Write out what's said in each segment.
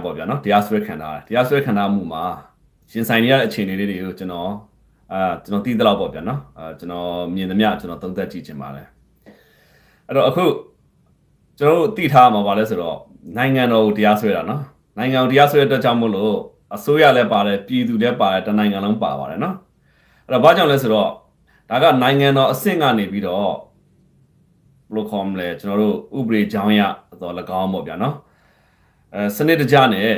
ပေါ့ဗျာနော်တရားစွဲခံတာတရားစွဲခံတာမှုမှာရှင်ဆိုင်ရတဲ့အခြေအနေလေးတွေကိုကျွန်တော်သိသလောက်ပေါ့ဗျာနော်ကျွန်တော်မြင်သမျှကျွန်တော်သုံးသပ်ကြည့်ချင်ပါတယ်အဲ့တော့အခုကျွန်တော်တို့သိထားမှာပါလဲဆိုတော့နိုင်ငံတော်ကိုတရားစွဲတာနော်နိုင်ငံကိုတရားစွဲတဲ့အတွက်ကြောင့်မို့လို့အစိုးရလည်းပါတယ်ပြည်သူလည်းပါတယ်တနိုင်ငံလုံးပါပါတယ်နော်အဲ့တော့ဘာကြောင့်လဲဆိုတော့ဒါကနိုင်ငံတော်အဆင့်ကနေပြီးတော့ဘယ်လိုခေါ်မလဲကျွန်တော်တို့ဥပဒေကြောင်းရတော့၎င်းပေါ့ဗျာနော်စနစ်တကျနဲ့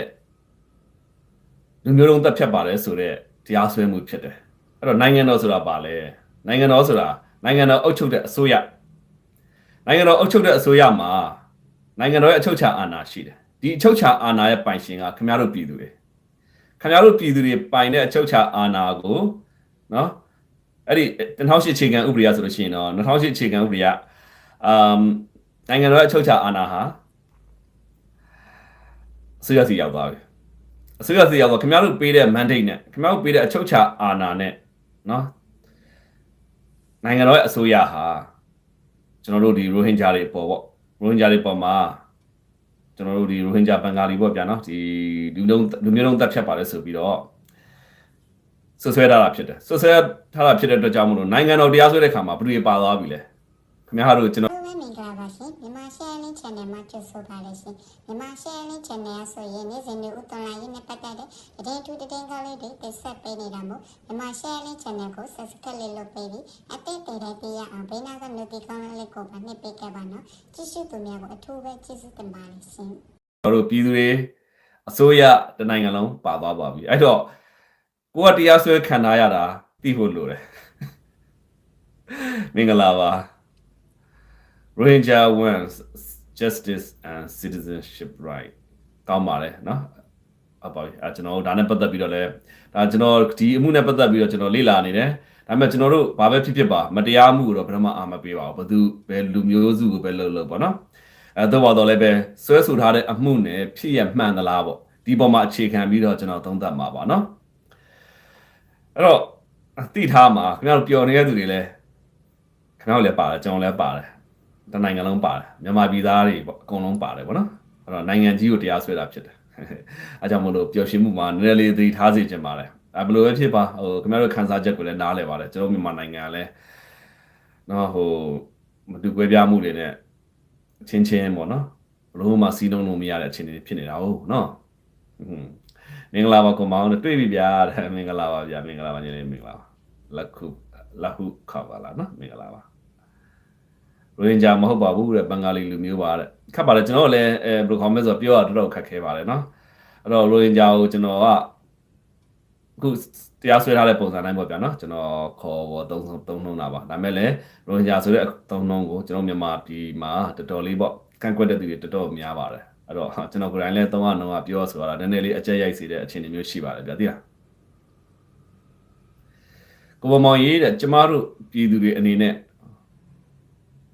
လူမျိုးလုံးတက်ဖြတ်ပါတယ်ဆိုတော့တရားစွဲမှုဖြစ်တယ်အဲ့တော့နိုင်ငံတော်ဆိုတာပါလဲနိုင်ငံတော်ဆိုတာနိုင်ငံတော်အုပ်ချုပ်တဲ့အစိုးရနိုင်ငံတော်အုပ်ချုပ်တဲ့အစိုးရမှာနိုင်ငံတော်ရဲ့အချုပ်အခြာအာဏာရှိတယ်ဒီအချုပ်အခြာအာဏာရဲ့ပိုင်ရှင်ကခင်ဗျားတို့ပြည်သူတွေခင်ဗျားတို့ပြည်သူတွေပိုင်တဲ့အချုပ်အခြာအာဏာကိုနော်အဲ့ဒီ2008အခြေခံဥပဒေရဆိုလို့ရှိရင်တော့2008အခြေခံဥပဒေကနိုင်ငံတော်ရဲ့အချုပ်အခြာအာဏာဟာအစိုးရစီရောက်သွားပြီအစိုးရစီရောက်တော့ခင်ဗျားတို့ပေးတဲ့ mandate နဲ့ခင်ဗျားတို့ပေးတဲ့အချုပ်အခြာအာဏာနဲ့နော်နိုင်ငံတော်ရဲ့အစိုးရဟာကျွန်တော်တို့ဒီရိုဟင်ဂျာတွေပေါ်ပေါ့ရိုဟင်ဂျာတွေပေါ်မှာကျွန်တော်တို့ဒီရိုဟင်ဂျာဘင်္ဂါလီပေါ့ဗျာနော်ဒီလူမျိုးလုံးတက်ဖြတ်ပါလဲဆိုပြီးတော့ဆွဆွဲထားတာဖြစ်တယ်ဆွဆွဲထားတာဖြစ်တဲ့အတွက်ကြောင့်မလို့နိုင်ငံတော်တရားစွဲတဲ့ခါမှာဘယ်သူတွေပါသွားပြီလဲခင်ဗျားတို့ကျွန်တော်မင်္ဂလာပါရှင်မြန်မာ sharing channel မှာကြိုဆိုပါရရှင်မြန်မာ sharing channel ဆိုရင်နေ့စဉ်နေ့ဥတ္တရာရေးနဲ့ပတ်သက်တဲ့သတင်းထူးသတင်းကောင်းလေးတွေတင်ဆက်ပေးနေတာမို့မြန်မာ sharing channel ကို subscribe လုပ်ပေးပြီးအသစ်တွေသိရအောင်ဘေးနားက notification လေးကိုပါနှိပ်ပေးခဲ့ပါနော်ကြည့်ရှုသူများကိုအထူးပဲကျေးဇူးတင်ပါတယ်ရှင်တို့ပြည်သူတွေအစိုးရတနိုင်ငံလုံးပါသွားပါပြီအဲ့တော့ကိုကတရားစွဲခံထားရတာသိဖို့လိုတယ်မင်္ဂလာပါRohingya wants justice and citizenship right ကောင်းပါတယ်နော်အပါကျွန်တော်ဒါနဲ့ပတ်သက်ပြီးတော့လဲဒါကျွန်တော်ဒီအမှုနဲ့ပတ်သက်ပြီးတော့ကျွန်တော်လေ့လာနေတယ်ဒါပေမဲ့ကျွန်တော်တို့ဘာပဲဖြစ်ပါမတရားမှုတော့ဘယ်တော့မှအာမပေးပါဘူးဘယ်လူမျိုးစုကိုပဲလုပ်ပေါ့နော်တော့လည်းပဲဆွဲဆိုထားတဲ့အမှုနဲ့ဖြစ်ရမှန်သလားပေါ့ဒီပေါ်မှာအခြေခံပြီးတော့ကျွန်တော်သုံးသပ်မှာပါနော်အဲ့တော့သိထားမှာခင်ဗျားတို့ပျော်နေတဲ့သူတွေလည်းခင်ဗျားတို့လည်းပါတယ်ကျွန်တော်လည်းပါတယ်တနိုင်ငံလုံးပါတယ်မြန်မာပြည်သားတွေပေါ့အကုန်လုံးပါတယ်ပေါ့နော်အဲ့တော့နိုင်ငံကြီးကိုတရားစွဲတာဖြစ်တယ်အဲကြောင့်မလို့ပျော်ရွှင်မှုမှာနည်းနည်းလေးသတိထားစေချင်ပါတယ်ဘယ်လိုပဲဖြစ်ပါခင်ဗျားတို့ခန်းစားချက်ကိုလည်းနားလည်ပါတယ်ကျွန်တော်မြန်မာနိုင်ငံကလည်းနော်မတူကွဲပြားမှုတွေနဲ့ချင်းပေါ့နော်ဘလို့မှစီးနှုံလို့မရတဲ့အခြေအနေဖြစ်နေတာဟုတ်နော်မင်္ဂလာပါကောင်မောင်တွေ့ပြီဗျာမင်္ဂလာပါဗျာမင်္ဂလာပါညီလေးမင်္ဂလာပါလက်ခုခောက်ပါလားနော်မင်္ဂလာပါရိုဟင်ဂျာမဟုတ်ပါဘူးတဲ့ဘင်္ဂါလီလူမျိုးပါတဲ့ခက်ပါတယ်ကျွန်တော်လည်းဘယ်လိုခေါ်မလဲဆိုတော့ပြောရတော့ခက်ခဲပါတယ်နော်အဲ့တော့ရိုဟင်ဂျာကိုကျွန်တော်ကအခုတရားစွဲထားတဲ့ပုံစံတိုင်းပေါ့ဗျာနော်ကျွန်တော်ခေါ်ပေါ်သုံးနှုံးတာပါဒါပေမဲ့လည်းရိုဟင်ဂျာဆိုတဲ့သုံးနှုံးကိုကျွန်တော်မြန်မာပြည်မှာတော်တော်လေးပေါ့ကန့်ကွက်တဲ့သူတွေတော်တော်များပါတယ်အဲ့တော့ကျွန်တော်ကိုယ်တိုင်လည်းသုံးရနှုံးကပြောဆိုရတာနည်းနည်းလေးအကျက်ရိုက်စေတဲ့အခြေအနေမျိုးရှိပါတယ်ဗျာသိလားကိုမောင်ရေးတဲ့ကျမတို့ပြည်သူတွေအနေနဲ့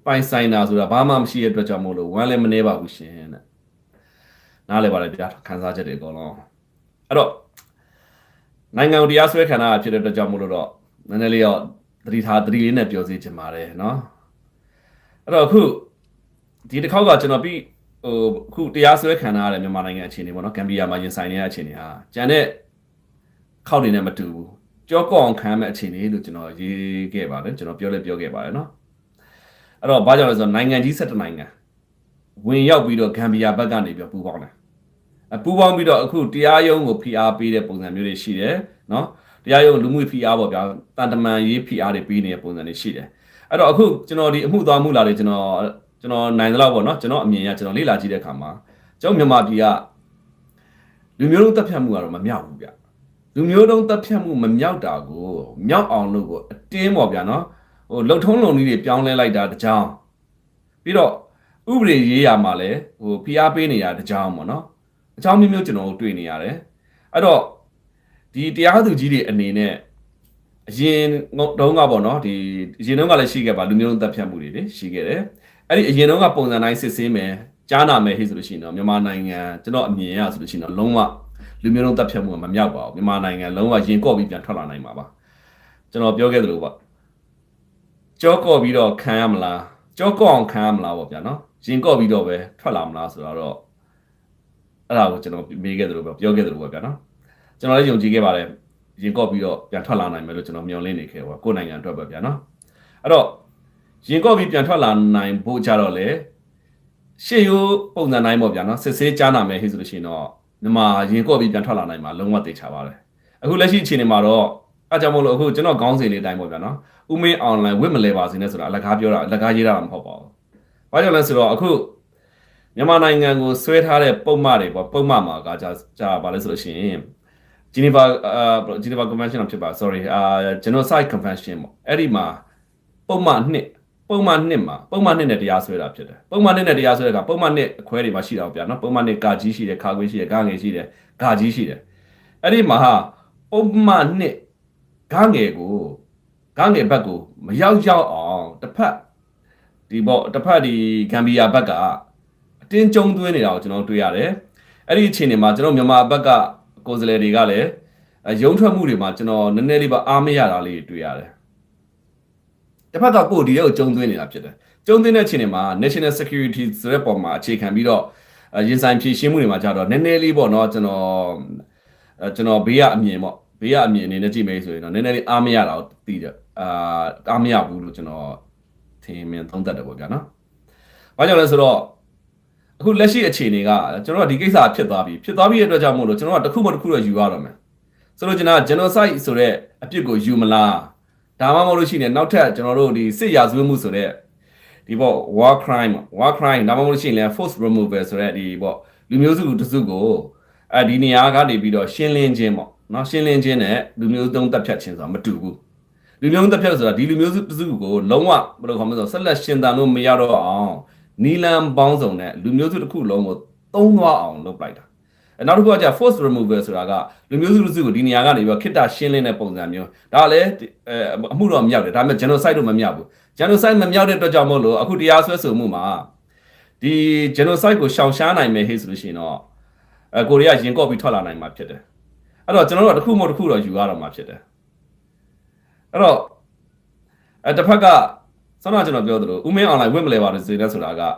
ပိုင်ဆိုင်တာဆိုတာဘာမှမရှိတဲ့အတွက်ကြောင့်မို့လို့ဝမ်းလည်းမနေပါဘူးရှင်တဲ့နားလည်ပါတယ်ဗျာခန်းစားချက်တွေအကုန်လုံးအဲ့တော့နိုင်ငံကိုတရားစွဲခံတာဖြစ်တဲ့အတွက်ကြောင့်မို့လို့တော့နည်းနည်းလေးတော့သတိလေးနဲ့ပြောစီချင်ပါတယ်နော်အဲ့တော့အခုဒီတစ်ခေါက်ကကျွန်တော်ပြီးအခုတရားစွဲခံရတဲ့မြန်မာနိုင်ငံအခြေအနေပေါ့နော်ဂမ်ဘီယာမှာရင်ဆိုင်နေတဲ့အခြေအနေဟာကျန်တဲ့ခောက်တွေနဲ့မတူဘူးကြောကောအောင်ခံမဲ့အခြေအနေလို့ကျွန်တော်ရေးခဲ့ပါတယ်ကျွန်တော်ပြောခဲ့ပါတယ်နော်အဲ့တော့ဘာကြောင့်လဲဆိုတော့နိုင်ငံကြီး17နိုင်ငံဝင်ရောက်ပြီးတော့ဂမ်ဘီယာဘက်ကနေပြီးပူးပေါင်းတယ်ပူးပေါင်းပြီးတော့အခုတရားရုံးကိုဖိအားပေးတဲ့ပုံစံမျိုးတွေရှိတယ်နော်တရားရုံးလူမှုဖိအားပေါ့ဗျာတန်တမန်ရေးဖိအားတွေပေးနေတဲ့ပုံစံတွေရှိတယ်အဲ့တော့အခုကျွန်တော်ဒီအမှုသွားမှုလာတွေကျွန်တော်နိုင်သလောက်ပေါ့နော်ကျွန်တော်အမြင်ရကျွန်တော်လေ့လာကြည့်တဲ့အခါမှာကျွန်တော်မြန်မာပြည်ကလူမျိုးလုံးတပ်ဖြတ်မှုကတော့မမြောက်ဘူးဗျလူမျိုးလုံးတပ်ဖြတ်မှုမမြောက်တာကိုမြောက်အောင်လို့ကိုအတင်းပေါ့ဗျာနော်လုံထုံးလုံနည်းတွေပြောင်းလဲလိုက်တာတကြောင်ပြီးတော့ဥပဒေရေးရမှာလဲဖိအားပေးနေတာတကြောင်ပေါ့နော်အကြောင်းမျိုးကျွန်တော်တို့တွေ့နေရတယ်အဲ့တော့ဒီတရားသူကြီးတွေအနေနဲ့အရင်တုန်းကပေါ့နော်ဒီအရင်တုန်းကလည်းရှိခဲ့ပါလူမျိုးလုံးတပ်ဖြတ်မှုတွေရှိခဲ့တယ်အဲ့ဒီအရင်တုန်းကပုံစံတိုင်းစစ်ဆေးမယ်ကြားနာမယ်ဟိဆိုလို့ရှိရင်တော့မြန်မာနိုင်ငံကျွန်တော်အမြင်ရဆိုလို့ရှိရင်တော့လုံးဝလူမျိုးလုံးတပ်ဖြတ်မှုကမမြောက်ပါဘူးမြန်မာနိုင်ငံလုံးဝရင်ကော့ပြီးပြန်ထွက်လာနိုင်မှာပါကျွန်တော်ပြောခဲ့သလိုပေါ့ကြောကော့ပြီးတော့ခံရမလားကြောကော့အောင်ခံရမလားပေါ့ဗျာနော်ရင်ကော့ပြီးတော့ပဲထွက်လာမလားဆိုတော့ အဲ့ဒါကိုကျွန်တော်မေးခဲ့တယ်လို့ပြောခဲ့တယ်လို့ဗျာနော်ကျွန်တော်လည်းယုံကြည်ခဲ့ပါတယ်ရင်ကော့ပြီးတော့ပြန်ထွက်လာနိုင်မယ်လို့ကျွန်တော်မျှော်လင့်နေခဲ့ပါကိုယ်နိုင်ငံအတွက်ပဲဗျာနော်အဲ့တော့ရင်ကော့ပြီးပြန်ထွက်လာနိုင်ဖို့ကြတော့လေရှေ့ရိုးပုံစံတိုင်းပေါ့ဗျာနော်စစ်ဆေးကြားနာမယ်ဟိဆိုလို့ရှိရင်တော့မြန်မာရင်ကော့ပြီးပြန်ထွက်လာနိုင်မှာလုံးဝသိချပါတယ်အခုလက်ရှိအခြေအနေမှာတော့အားကြောင့်မလို့အခုကျွန်တော်ခေါင်းစဉ်လေးတိုင်းပေါ့ဗျာနော်ဥမင်းအွန်လိုင်းဝစ်မလဲပါစေနဲ့ဆိုတာအလကားပြောတာအလကားရေးတာမဟုတ်ပါဘူးဘာကြောင့်လဲဆိုတော့အခုမြန်မာနိုင်ငံကိုဆွဲထားတဲ့ပုံမှန်တွေပေါ့ပုံမှန်မှာကကြာပါလဲဆိုလို့ရှိရင် Geneva Convention ဖြစ်ပါ sorry Genocide Convention ပေါ့အဲ့ဒီမှာပုံမှန်နှစ်နဲ့တရားစွဲတာဖြစ်တယ်ပုံမှန်နှစ်နဲ့တရားစွဲတဲ့ကပုံမှန်နှစ်အခွဲတွေမှာရှိတာဗျာနော်ပုံမှန်နှစ်ကာကြီးရှိတယ်ခါခွေးရှိတယ်ဂငယ်ရှိတယ်ဂါကြီးရှိတယ်အဲ့ဒီမှာပုံမှန်နှစ်ဂငယ်ဘက်ကိုမရောက်အောင်တစ်ဖက်ဒီဂမ်ဘီယာဘက်ကအတင်းကျုံသွင်းနေတာကိုကျွန်တော်တွေ့ရတယ်အဲ့ဒီအခြေအနေမှာကျွန်တော်မြန်မာဘက်ကကိုယ်စားလှယ်တွေကလည်းရုံးထွက်မှုတွေမှာကျွန်တော်နည်းနည်းလေးပါအားမရတာလေးတွေ့ရတယ်တစ်ဖက်ကပို့ဒီရဲ့ကိုကျုံသွင်းနေတာဖြစ်တယ်ကျုံသွင်းတဲ့အခြေအနေမှာ national security ဆိုတဲ့ပုံမှာအခြေခံပြီးတော့ရင်ဆိုင်ဖြည့်ရှင်းမှုတွေမှာကြတော့နည်းနည်းလေးပေါ့နော်ကျွန်တော်ဘေးကအမြင်အနေနဲ့ကြည့်မယ်ဆိုရင်တော့နည်းနည်းလေးအားမရတာကိုသိတယ်အားမရဘူးလို့ကျွန်တော်ထင်မြင်သုံးသပ်တယ်ပေါ့ဗျာနော်ဘာကြောင့်လဲဆိုတော့အခုလက်ရှိအခြေအနေကကျွန်တော်ကဒီကိစ္စဖြစ်သွားပြီတဲ့အတွက်ကြောင့်မို့လို့ကျွန်တော်ကတစ်ခုမှတစ်ခုတော့ယူရတော့မယ်ဆိုတော့ကျွန်တော် genocide ဆိုတဲ့အပြစ်ကိုယူမလားဒါမှမဟုတ်လို့ရှိရင်နောက်ထပ်ကျွန်တော်တို့ဒီစစ်ရာဇဝတ်မှုဆိုတဲ့ဒီပေါ့ war crime ဒါမှမဟုတ်လို့ရှိရင်လည်း forced removal ဆိုတဲ့ဒီပေါ့လူမျိုးစုတစုကိုဒီနေရာကနေပြီးတော့ရှင်းလင်းခြင်းပေါ့နော်ရှင်းလင်းခြင်းနဲ့လူမျိုးသုံးတပ်ဖြတ်ခြင်းဆိုတာမတူဘူးလူမျိုးတပ်ဖြတ်ဆိုတာဒီလူမျိုးစုတစုကိုလုံးဝဘယ်လိုခေါ်မလဲဆိုဆက်လက်ရှင်သန်လို့မရတော့အောင်နီလန်ပေါင်းစုံနဲ့လူမျိုးစုတစ်ခုလုံးကိုသုံးသွားအောင်လုပ်လိုက်တာနောက်တစ်ခုကကြာ forced removal ဆိုတာကလူမျိုးစုတစ်စုကိုဒီနေရာကနေပြီးတော့ခိတ္တရှင်းလင်းတဲ့ပုံစံမျိုးဒါလည်းအမှုတော့မမြောက်တယ်ဒါပေမဲ့ genocide တော့မမြောက်ဘူး genocide မမြောက်တဲ့အတွက်ကြောင့်မို့လို့အခုတရားစွဲဆိုမှုမှာဒီ genocide ကိုရှောင်ရှားနိုင်မယ်ဟဲ့ဆိုလို့ရှိရင်တော့ကိုရီးယားရင်ကော့ပြီးထွက်လာနိုင်မှာဖြစ်တယ်အဲ့တော့ကျွန်တော်တို့ကတစ်ခုမှတစ်ခုတော့ယူရတော့မှာဖြစ်တယ်အဲ့တော့တစ်ဖက်ကဆောင်းကျွန်တော်ပြောသလိုဥမင်းအွန်လိုင်းဝင့်မလဲပါတယ်ဆိုတဲ့ဆိုတာကဘယ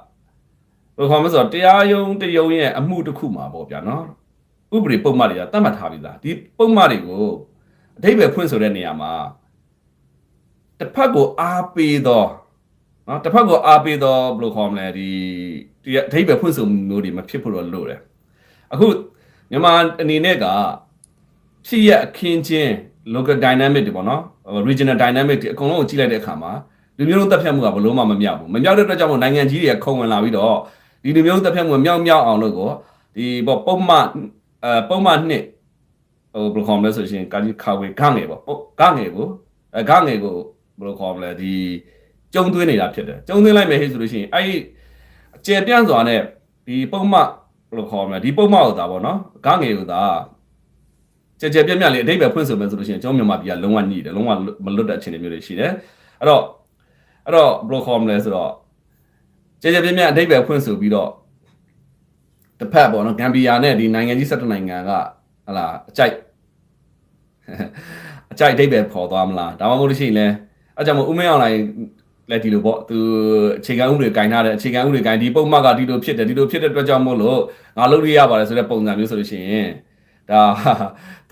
်လိုခေါ်မလဲဆိုတော့တရားရုံးရဲ့အမှုတစ်ခုမှာပေါ့ဗျာနော်ဥပဒေပုံမှန်တွေကတတ်မှတ်ထားပြီးသားဒီပုံမှန်တွေကိုအဓိပ္ပာယ်ဖွင့်ဆိုတဲ့နေရာမှာတစ်ဖက်ကိုအားပေးတော့နော်တစ်ဖက်ကိုအားပေးတော့ဘယ်လိုခေါ်မလဲဒီအဓိပ္ပာယ်ဖွင့်ဆိုမျိုးတွေမဖြစ်ဖို့တော့လိုတယ်အခုမြန်မာအနေနဲ့ကဖြစ်ရအခင်းချင်း local dynamic တွေပေါ့နော် regional dynamic တွေအကုန်လုံးကိုကြည့်လိုက်တဲ့အခါမှာလူမျိုးလုံးတပ်ဖြတ်မှုကဘလို့မှမမြောက်ဘူးမမြောက်တဲ့အတွက်ကြောင့်မို့နိုင်ငံကြီးတွေကခုံဝင်လာပြီးတော့ဒီလူမျိုးတပ်ဖြတ်မှုမြောက်အောင်လို့ကိုဒီပေါ့ပုံမှန်နှစ်ဘယ်လိုခေါ်မလဲဆိုရှင်ကာကြီးခါဝေဂငယ်ပေါ့ဂငယ်ကိုဘယ်လိုခေါ်မလဲဒီကျုံသွင်းနေတာဖြစ်တယ်ကျုံသွင်းလိုက်မယ်ဟဲ့ဆိုလို့ရှိရင်အဲ့အကျယ်ပြန့်စွာနဲ့ဒီပုံမှန်ဘယ်လိုခေါ်မလဲဒီပုံမှန်ကိုသာပေါ့နော်ဂငယ်ကိုသာကြပြလေးအဓိပ္ပာယ်ဖွင့်ဆိုမယ်ဆိုလို့ရှိရင်ကျွန်တော်မြန်မာပြည်ကလုံးဝညှိတယ်လုံးဝမလွတ်တဲ့အခြေအနေမျိုးတွေရှိတယ်အဲ့တော့ဘယ်လိုခေါ်မလဲဆိုတော့ကြပြအဓိပ္ပာယ်ဖွင့်ဆိုပြီးတော့တစ်ဖက်ပေါ့နော်ဂမ်ဘီယာနဲ့ဒီနိုင်ငံကြီး17နိုင်ငံကဟလာအကြိုက်အဓိပ္ပာယ်ပေါ်သွားမလားဒါမှမဟုတ်လို့ရှိရင်လည်းအဲကြောင့်မို့ဥမင်းအွန်လိုင်းလက်ဒီလိုပေါ့သူအခြေခံဥပဒေဂိုင်းထားတဲ့အခြေခံဥပဒေဂိုင်းဒီပုံမှန်ကဒီလိုဖြစ်တဲ့အတွက်ကြောင့်မို့လို့ငါလုပ်ရရပါတယ်ဆိုတဲ့ပုံစံမျိုးဆိုလို့ရှိရင်ဒါ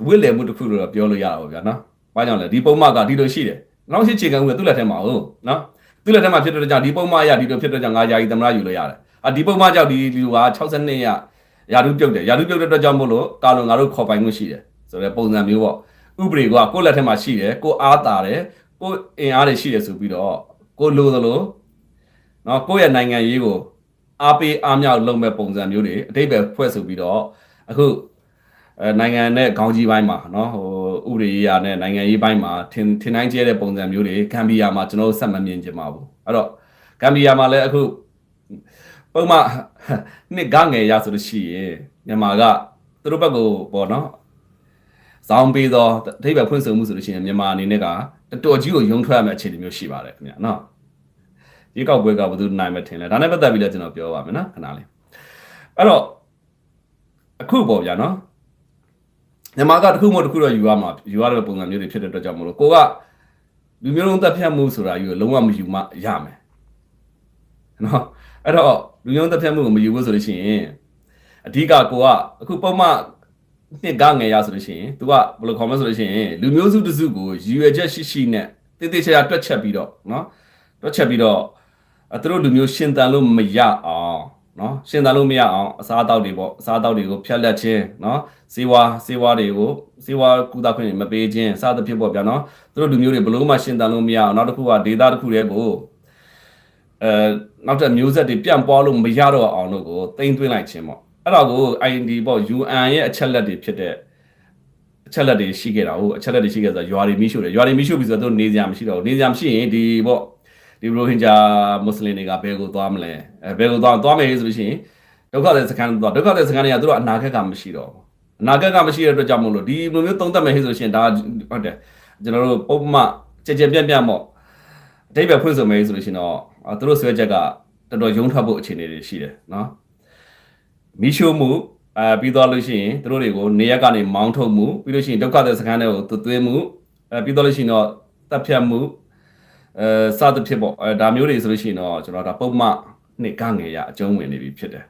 ဝိလေမှုတစ်ခုလို့ပြောလို့ရတာပေါ့ဗျာနော်။ဘာကြောင့်လဲဒီပုံမှန်ကဒီလိုရှိတယ်။နောက်ရှိအခြေခံဥပဒေသူ့လက်ထဲမှာဟုတ်နော်။သူ့လက်ထဲမှာဖြစ်တဲ့ကြောင့်ဒီပုံမှန်အရဒီလိုဖြစ်တဲ့ကြောင့်ငါယာယီသမရယူလို့ရတယ်။ဒီပုံမှန်ကြောင့်ဒီလူက62ရယာတုပြုတ်တယ်။ယာတုပြုတ်တဲ့အတွက်ကြောင့်မို့လို့ကာလုံငါတို့ခေါ်ပိုင်မှုရှိတယ်ဆိုတဲ့ပုံစံမျိုးပေါ့။ဥပဒေကကိုယ့်လက်ထဲမှာရှိတယ်ကိုအားတာတယ်ကိုအင်အားတွေရှိတယ်ဆိုပြီးတော့ကိုလိုသလိုနော်ကိုယ့်ရဲ့နိုင်ငံရေးကိုအားပေးအားမြောက်လုပ်မဲ့ပုံစံမျိုးတွေအတိတ်ပဲဖွဲ့ဆိုပြီးတော့အခုနိုင်ငံနဲ့ခေါင်းကြီးပိုင်းမှာเนาะဟိုဥပဒေရေးရာနဲ့နိုင်ငံရေးပိုင်းမှာထင်တိုင်းကျဲတဲ့ပုံစံမျိုးတွေဂမ်ဘီယာမှာကျွန်တော်တို့ဆက်မမြင်ကြပါဘူးအဲ့တော့ဂမ်ဘီယာမှာလည်းအခုပုံမှန်နှစ်ဂငယ်ရဆိုလို့ရှိရင်မြန်မာကသူတို့ဘက်ကိုပေါ့နော်ဇောင်းပေးတော့အဓိပ္ပာယ်ဖွင့်ဆိုမှုဆိုလို့ရှိရင်မြန်မာအနေနဲ့ကတော်ကြီးကိုယုံထွက်ရမယ့်အခြေအနေမျိုးရှိပါတယ်ခင်ဗျာနော်ဒီကောက်ပွဲကဘယ်သူနိုင်မထင်လဲဒါနဲ့ပတ်သက်ပြီးလည်းကျွန်တော်ပြောပါမယ်နော်ခဏလေးအဲ့တော့အခုပေါ့ဗျာနော်မြန်မာကတစ်ခုမှတစ်ခုတော့ယူရတဲ့ပုံစံမျိုးတွေဖြစ်တဲ့အတွက်ကြောင့်မလို့ကိုကလူမျိုးလုံးတပ်ဖြတ်မှုဆိုတာယူလုံးဝမယူမှရမယ်နော်အဲ့တော့လူမျိုးတပ်ဖြတ်မှုကိုမယူဘူးဆိုလို့ရှိရင် အဓိကကိုကအခုပုံမှန်နှစ်ကငယ်ရဆိုလို့ရှိရင် तू ကဘယ်လိုခေါ်မလဲဆိုလို့ရှိရင်လူမျိုးစုတစုကိုရည်ရွယ်ချက်ရှိနဲ့တေးသေးချာတွက်ချက်ပြီးတော့နော်တွက်ချက်ပြီးတော့သူတို့လူမျိုးရှင်တန်လို့မရအောင်နော်ရှင်တန်လို့မရအောင်အစားအသောက်တွေပေါ့အစားအသောက်တွေကိုဖျက်လက်ခြင်းနော်စေဝါတွေကိုစေဝါကုသခွင့်မပေးခြင်းစသဖြင့်ပေါ့ဗျာနော်သူတို့လူမျိုးတွေဘလို့မှရှင်တန်လို့မရအောင်နောက်တစ်ခုကဒေတာတစ်ခုတည်းကိုနောက်တဲ့မျိုးဆက်တွေပြန့်ပွားလို့မရတော့အောင်လို့ကိုတိမ့်သွင်းလိုက်ခြင်းပေါ့အဲ့တော့ကို ID ပေါ့ UN ရဲ့အချက်လက်တွေဖြစ်တဲ့အချက်လက်တွေရှိခဲ့တာဟုတ်အချက်လက်တွေရှိခဲ့ဆိုတော့ရွာတွေမိရှုတယ်ရွာတွေမိရှုပြီးဆိုတော့သူနေစရာမရှိတော့ဘူးနေစရာမရှိရင်ဒီပေါ့ဒီရိုဟင်ဂျာမွတ်စလင်တွေကဘယ်ကိုသွားမလဲဘယ်ကိုသွားမယ်ဆိုလို့ရှိရင်ဒုက္ခသည်စခန်းသွားဒုက္ခသည်စခန်းတွေကသူတို့အနာဂတ်ကမရှိတော့ဘူးအနာဂတ်ကမရှိတဲ့အတွက်ကြောင့်မို့လို့ဒီလိုမျိုးသုံးသပ်မယ်ဆိုလို့ရှိရင်ဒါဟုတ်တယ်ကျွန်တော်တို့ပုံမှန်ကြင်ပြန့်ပေါ့အတိတ်ပဲဖွင့်ဆိုမယ်ဆိုလို့ရှိရင်တော့သူတို့ဆွဲချက်ကတော်တော်ယုံထွက်ဖို့အခြေအနေတွေရှိတယ်နော်မိရှုမှုပြီးသွားလို့ရှိရင်သူတို့တွေကိုနေရက်ကနေမောင်းထုတ်မှုပြီးလို့ရှိရင်ဒုက္ခသည်စခန်းတွေကိုသွေးမှုပြီးသွားလို့ရှိရင်တော့တပ်ဖြတ်မှုစသဖြင့်ပေါ့ဒါမျိုးတွေဆိုလို့ရှိရင်တော့ကျွန်တော်ဒါပုံမှန်နှစ်ကငယ်ရအကျုံးဝင်နေပြီဖြစ်တယ်